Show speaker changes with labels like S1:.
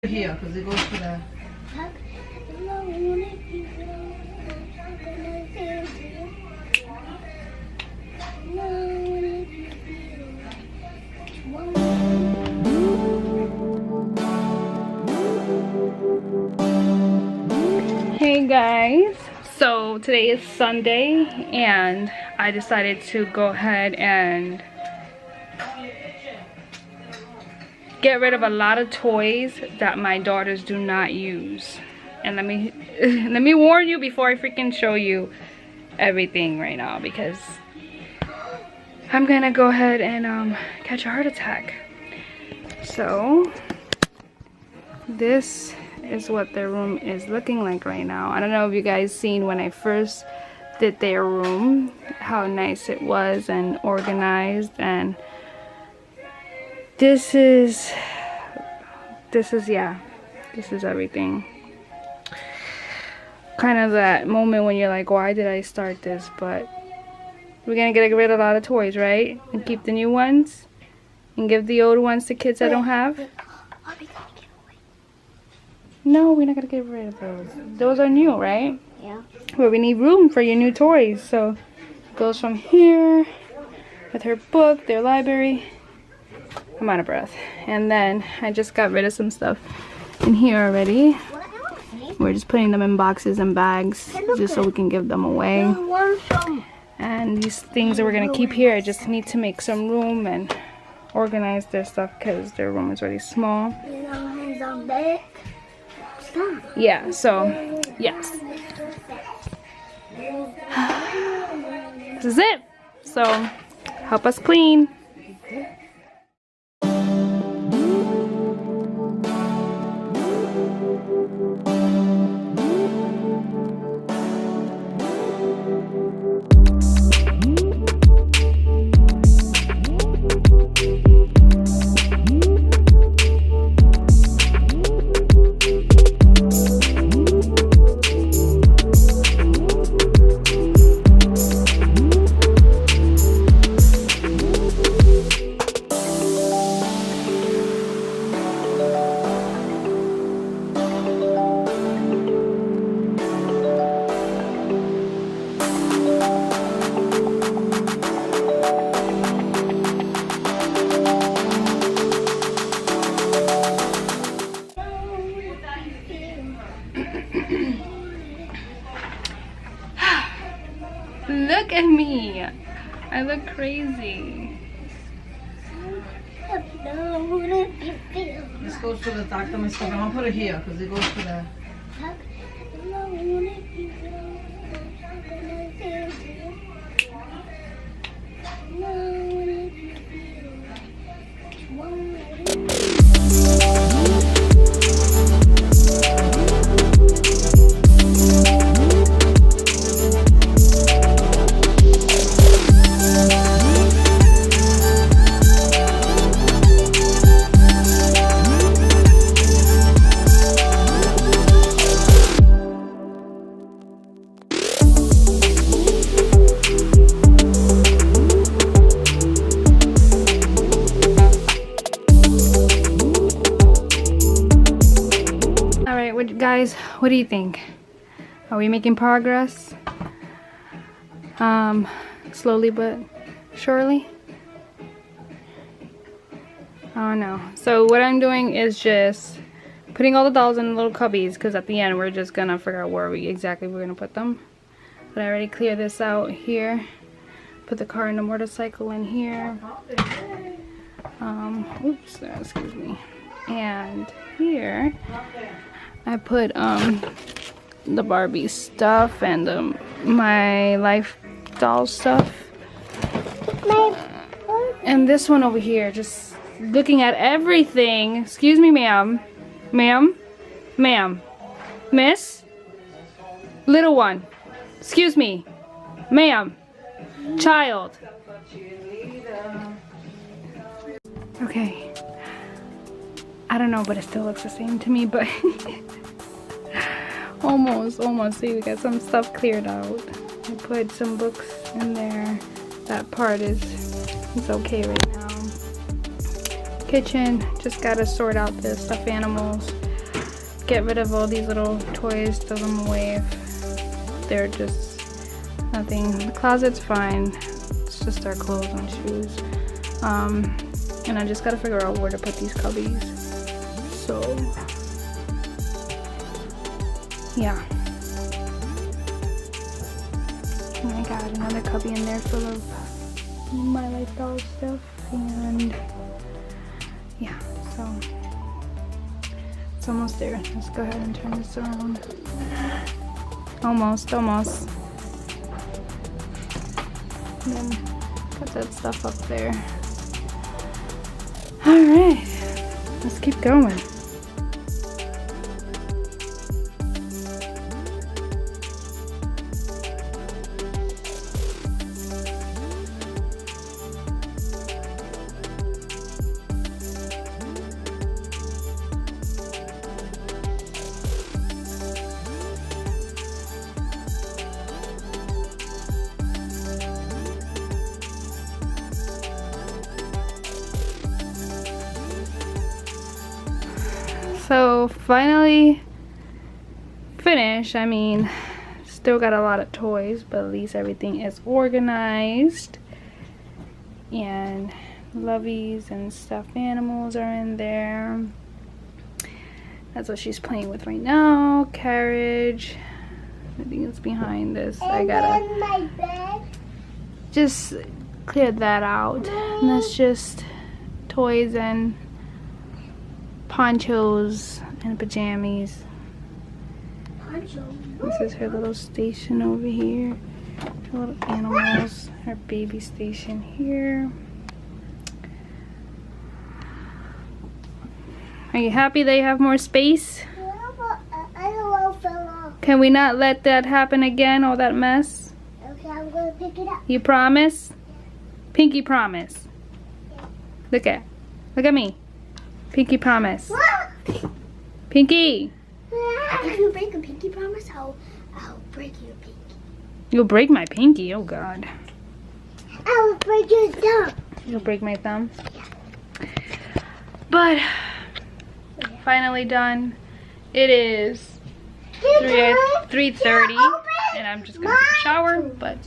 S1: Here, because it goes to the...
S2: Hey guys, so today is Sunday and I decided to go ahead and get rid of a lot of toys that my daughters do not use. And let me warn you before I freaking show you everything right now, because I'm gonna go ahead and catch a heart attack. So this is what their room is looking like right now. I don't know if you guys seen when I first did their room how nice it was and organized, and this is everything. Kind of that moment when you're like, why did I start this? But we're gonna get rid of a lot of toys, right? And keep the new ones and give the old ones to kids that don't have. No, we're not gonna get rid of those. Those are new, right?
S3: Yeah.
S2: But we need room for your new toys. So it goes from here with her book, their library. I'm out of breath. And then I just got rid of some stuff in here already. We're just putting them in boxes and bags just so we can give them away. And these things that we're gonna keep here, I just need to make some room and organize their stuff because their room is really small. Yeah, so yes, this is it. So help us clean. Look at me. I look crazy.
S1: This goes to the doctor and stuff. I'm gonna put it here because it goes to the...
S2: Guys, what do you think? Are we making progress? Slowly but surely? I don't know. So what I'm doing is just putting all the dolls in little cubbies, because at the end we're just gonna figure out where we're gonna put them. But I already cleared this out here. Put the car and the motorcycle in here. Oops, excuse me. And here I put the Barbie stuff and my Life doll stuff. And this one over here, just looking at everything. Excuse me, ma'am. Ma'am? Ma'am? Miss? Little one. Excuse me. Ma'am. Child. Okay. I don't know, but it still looks the same to me, but almost. See, we got some stuff cleared out. I put some books in there. That part is okay right now. Kitchen, just gotta sort out the stuffed animals. get rid of all these little toys, throw them away if they're just nothing. The closet's fine. It's just our clothes and shoes. And I just gotta figure out where to put these cubbies. So, yeah. And I got another cubby in there full of my life doll stuff. And yeah, so it's almost there. Let's go ahead and turn this around. Almost. And then put that stuff up there. Alright, let's keep going. So finally finished. I mean, still got a lot of toys, but at least everything is organized. And loveys and stuffed animals are in there. That's what she's playing with right now. Carriage. I think it's behind this. I gotta just clear that out. And that's just toys and ponchos and pajamas. This is her little station over here. Her little animals. Her baby station here. Are you happy they have more space? Can we not let that happen again, all that mess?
S3: Okay, I'm gonna pick it up.
S2: You promise? Pinky promise. Look at me. Pinky promise. Pinky!
S3: If you break a pinky promise, I'll break your pinky.
S2: You'll break my pinky? Oh God.
S3: I will break your thumb.
S2: You'll break my thumb? But finally done. It is 3:30 and I'm just gonna take a shower, but